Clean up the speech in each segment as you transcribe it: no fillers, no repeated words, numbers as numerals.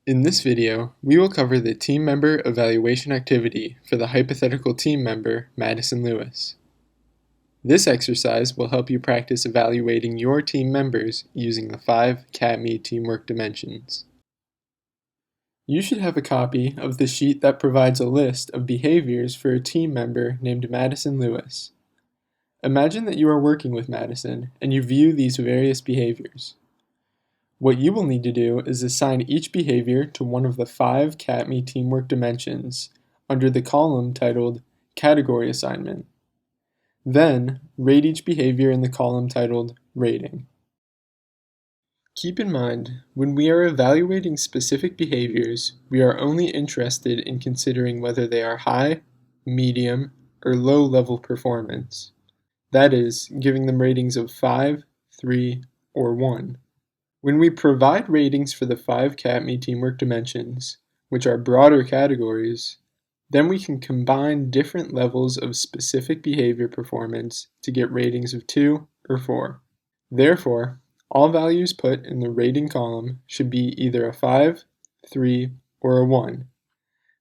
In this video, we will cover the team member evaluation activity for the hypothetical team member, Madison Lewis. This exercise will help you practice evaluating your team members using the 5 CATME teamwork dimensions. You should have a copy of the sheet that provides a list of behaviors for a team member named Madison Lewis. Imagine that you are working with Madison and you view these various behaviors. What you will need to do is assign each behavior to one of the 5 CATME teamwork dimensions under the column titled Category Assignment. Then, rate each behavior in the column titled Rating. Keep in mind, when we are evaluating specific behaviors, we are only interested in considering whether they are high, medium, or low-level performance. That is, giving them ratings of 5, 3, or 1. When we provide ratings for the 5 CATME teamwork dimensions, which are broader categories, then we can combine different levels of specific behavior performance to get ratings of 2 or 4. Therefore, all values put in the rating column should be either a 5, 3, or a 1,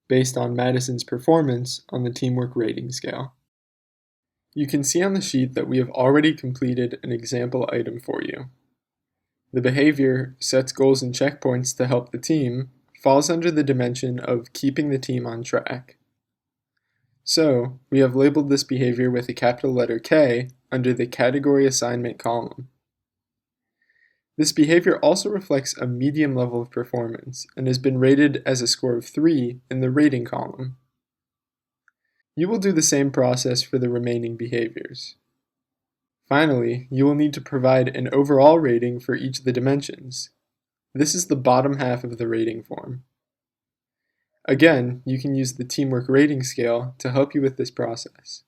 based on Madison's performance on the teamwork rating scale. You can see on the sheet that we have already completed an example item for you. The behavior sets goals and checkpoints to help the team falls under the dimension of keeping the team on track. So, we have labeled this behavior with a capital letter K under the Category Assignment column. This behavior also reflects a medium level of performance and has been rated as a score of 3 in the rating column. You will do the same process for the remaining behaviors. Finally, you will need to provide an overall rating for each of the dimensions. This is the bottom half of the rating form. Again, you can use the teamwork rating scale to help you with this process.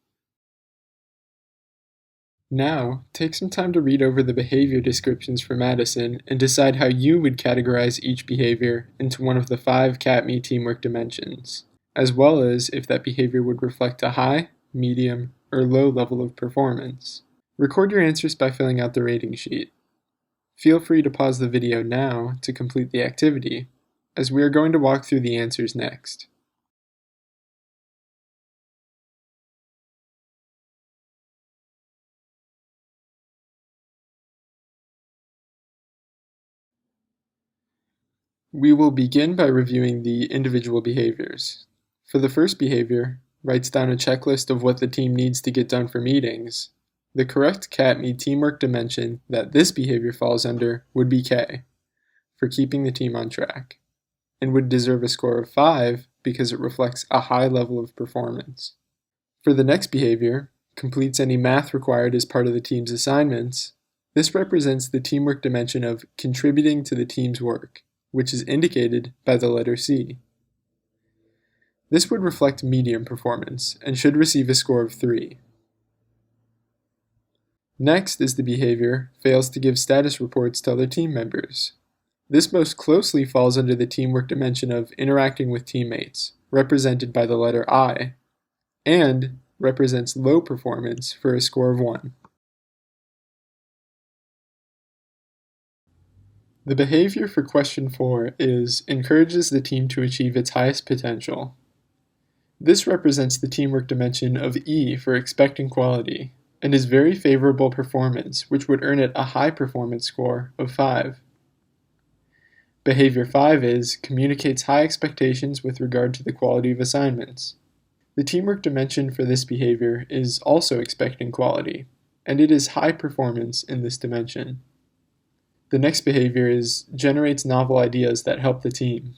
Now, take some time to read over the behavior descriptions for Madison and decide how you would categorize each behavior into one of the 5 CATME teamwork dimensions, as well as if that behavior would reflect a high, medium, or low level of performance. Record your answers by filling out the rating sheet. Feel free to pause the video now to complete the activity, as we are going to walk through the answers next. We will begin by reviewing the individual behaviors. For the first behavior, writes down a checklist of what the team needs to get done for meetings. The correct CATME teamwork dimension that this behavior falls under would be K, for keeping the team on track, and would deserve a score of 5 because it reflects a high level of performance. For the next behavior, completes any math required as part of the team's assignments, this represents the teamwork dimension of contributing to the team's work, which is indicated by the letter C. This would reflect medium performance and should receive a score of 3. Next is the behavior fails to give status reports to other team members. This most closely falls under the teamwork dimension of interacting with teammates, represented by the letter I, and represents low performance for a score of 1. The behavior for question 4 is encourages the team to achieve its highest potential. This represents the teamwork dimension of E for expecting quality, and is very favorable performance, which would earn it a high performance score of 5. Behavior 5 is communicates high expectations with regard to the quality of assignments. The teamwork dimension for this behavior is also expecting quality, and it is high performance in this dimension. The next behavior is generates novel ideas that help the team.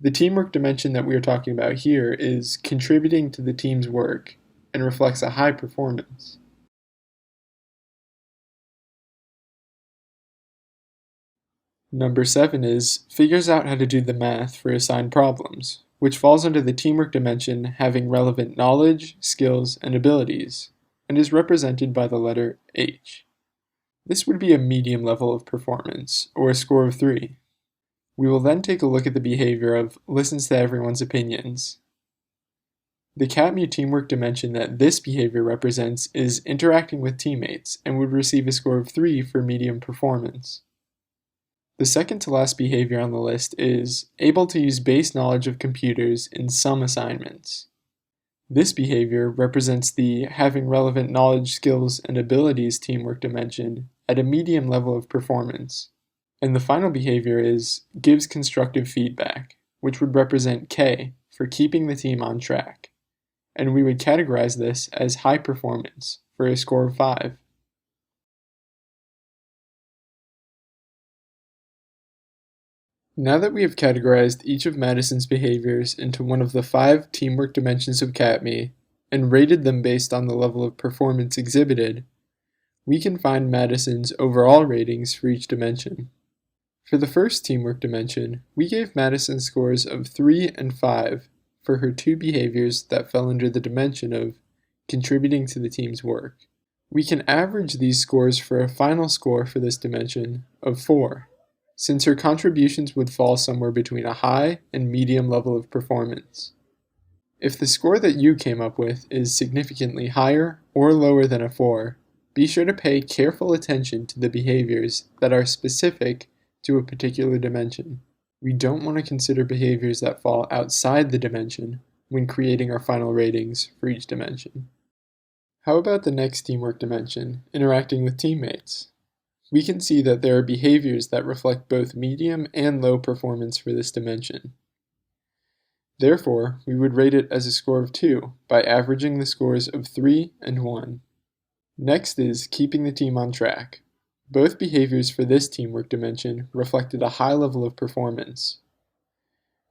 The teamwork dimension that we are talking about here is contributing to the team's work and reflects a high performance. Number 7 is figures out how to do the math for assigned problems, which falls under the teamwork dimension having relevant knowledge, skills, and abilities, and is represented by the letter H. This would be a medium level of performance, or a score of 3. We will then take a look at the behavior of listens to everyone's opinions. The CATME teamwork dimension that this behavior represents is interacting with teammates and would receive a score of 3 for medium performance. The second to last behavior on the list is able to use base knowledge of computers in some assignments. This behavior represents the having relevant knowledge, skills, and abilities teamwork dimension at a medium level of performance. And the final behavior is gives constructive feedback, which would represent K for keeping the team on track. And we would categorize this as high performance for a score of 5. Now that we have categorized each of Madison's behaviors into one of the 5 teamwork dimensions of CATME and rated them based on the level of performance exhibited, we can find Madison's overall ratings for each dimension. For the first teamwork dimension, we gave Madison scores of 3 and 5 for her 2 behaviors that fell under the dimension of contributing to the team's work. We can average these scores for a final score for this dimension of 4, since her contributions would fall somewhere between a high and medium level of performance. If the score that you came up with is significantly higher or lower than a 4, be sure to pay careful attention to the behaviors that are specific to a particular dimension. We don't want to consider behaviors that fall outside the dimension when creating our final ratings for each dimension. How about the next teamwork dimension, interacting with teammates? We can see that there are behaviors that reflect both medium and low performance for this dimension. Therefore, we would rate it as a score of 2 by averaging the scores of 3 and 1. Next is keeping the team on track. Both behaviors for this teamwork dimension reflected a high level of performance.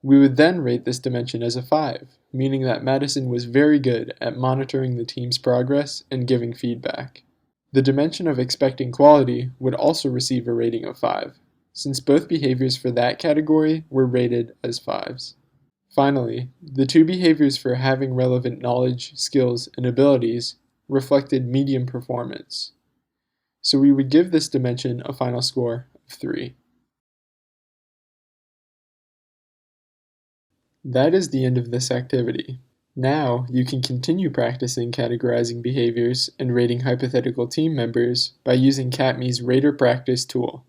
We would then rate this dimension as a 5, meaning that Madison was very good at monitoring the team's progress and giving feedback. The dimension of expecting quality would also receive a rating of 5, since both behaviors for that category were rated as 5s. Finally, the 2 behaviors for having relevant knowledge, skills, and abilities reflected medium performance. So we would give this dimension a final score of 3. That is the end of this activity. Now, you can continue practicing categorizing behaviors and rating hypothetical team members by using CATME's Rater Practice tool.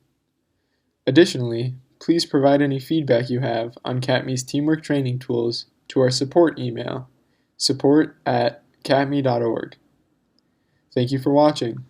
Additionally, please provide any feedback you have on CATME's teamwork training tools to our support email, support@catme.org. Thank you for watching.